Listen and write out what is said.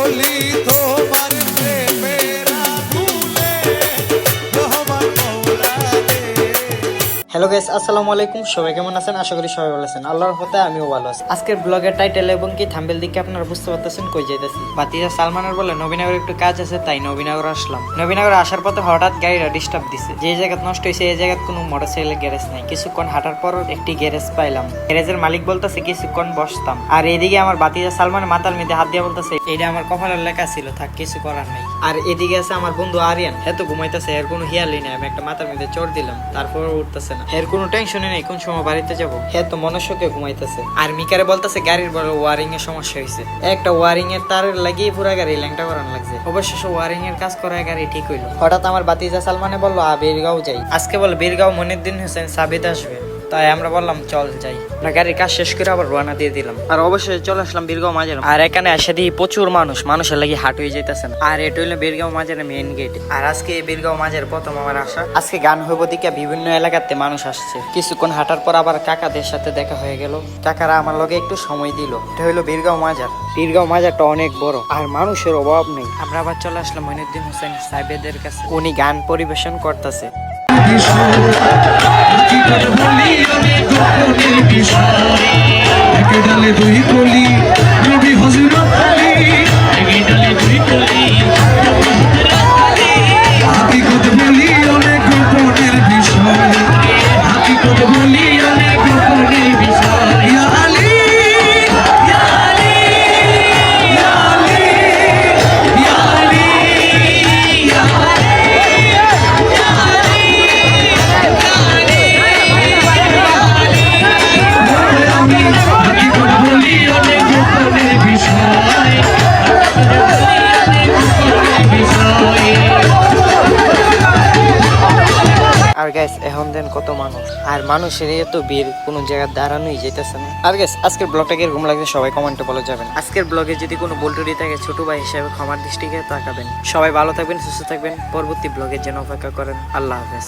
জ্বলি তোমার প্রেমের আগুনে রহমান মওলা রে। হ্যালো গাইস, আসসালামু আলাইকুম। সবাই কেমন আছেন? আশা করি সবাই ভালো আছেন। আল্লাহর রহমতে আমিও ভালো আছি। আজকের ব্লগের টাইটেল এবং কি থাম্বনেল দেখে আপনারা বুঝতে পারতেছেন কই যাইতেছি। ভাতিজা সালমানের বলে নবীনগরে একটু কাজ আছে, তাই নবীনগর আসলাম। নবীনগরে আসার পথে হঠাৎ গাড়িটা ডিস্টার্ব দিছে। যে জায়গা নষ্ট হয়েছে এই জায়গায় কোনো মোটরসাইকেলের গ্যারেজ নাই। কিছুক্ষণ হাঁটার পর একটি গ্যারেজ পাইলাম। গ্যারেজের মালিক বলতেছে কিছুক্ষণ বসতাম। আর এদিকে আমার ভাতিজা সালমান মাথার মধ্যে হাত দিয়ে বলতেছে এটা আমার কপালের লেখা ছিল, থাক কিছু করার নেই। আর এদিকে আছে আমার বন্ধু আরিয়ান, হ্যাঁ তো ঘুমাইতেছে, এর কোনো হিয়ালি নেই। আমি একটা মাথার মধ্যে চড় দিলাম, তারপর উঠতেছে না। এর কোনো টেনশনই নেই কোন সময় বাড়িতে যাবো। হ্যাঁ তো মনস্যকে ঘুমাইতেছে। আর মিকারে বলতেছে গাড়ির বড় ওয়ারিং এর সমস্যা হয়েছে, একটা ওয়ারিং এর তার লাগিয়ে পুরা গাড়ি ল্যাংটা করানো লাগছে। অবশেষে ওয়ারিং এর কাজ করায় গাড়ি ঠিক হইলো। হঠাৎ আমার ভাতিজা সালমানে বললো বীরগাঁও যাই। আজকে বল বীরগাঁও মনিরুদ্দিন হোসেন সাবিত আসবে, তাই আমরা বললাম চল যাই। আমরা গাড়ির কাজ শেষ করে আবার রওনা দিয়ে দিলাম। আর অবশ্যই চলে আসলাম বীরগাঁও মাজার। আর এখানে এসে দিয়ে প্রচুর মানুষের লাগি হাট হয়ে যাইতেছে না। আর এটা হইলো বীরগাঁও মাজারের মেইন গেট। আর আজকে এই বীরগাঁও মাজার প্রথম আমার আসা। আজকে গান হইব দিকে বিভিন্ন এলাকাতে মানুষ আসছে। কিছুক্ষণ হাঁটার পর আবার কাকাদের সাথে দেখা হয়ে গেল। কাকারা আমার লগে একটু সময় দিল। এটা হইলো বীরগাঁও মাজার। বীরগাঁও মাজারটা অনেক বড় আর মানুষের অভাব নেই। আমরা আবার চলে আসলাম মনিরুদ্দিন হোসেন সাহেবেদের কাছে। উনি গান পরিবেশন করতেছে। দুই কলি নবী হযরত আলী হাকিকত বলি অনেক গোপনের বিষয়, হাকিকত বলি অনেক গোপনের বিষয়। ইয়া আলী ইয়া আলী ইয়া আলী ইয়া আলী ইয়া আলী হাকিকত বলি অনেক গোপনের বিষয়। আর গাইস এখন দেন কত মানুষ, আর মানুষের এত ভিড়, কোনো জায়গায় দাঁড়ানোই যেতেছে না। আর গাইস আজকের ব্লগটা কিরকম লাগছে সবাই কমেন্টে বলে যাবেন। আজকের ব্লগে যদি কোনো ভুল-ত্রুটি থাকে ছোট ভাই হিসেবে ক্ষমার দৃষ্টিতে তাকাবেন। সবাই ভালো থাকবেন, সুস্থ থাকবেন। পরবর্তী ব্লগের জন্য অপেক্ষা করেন। আল্লাহ হাফেজ।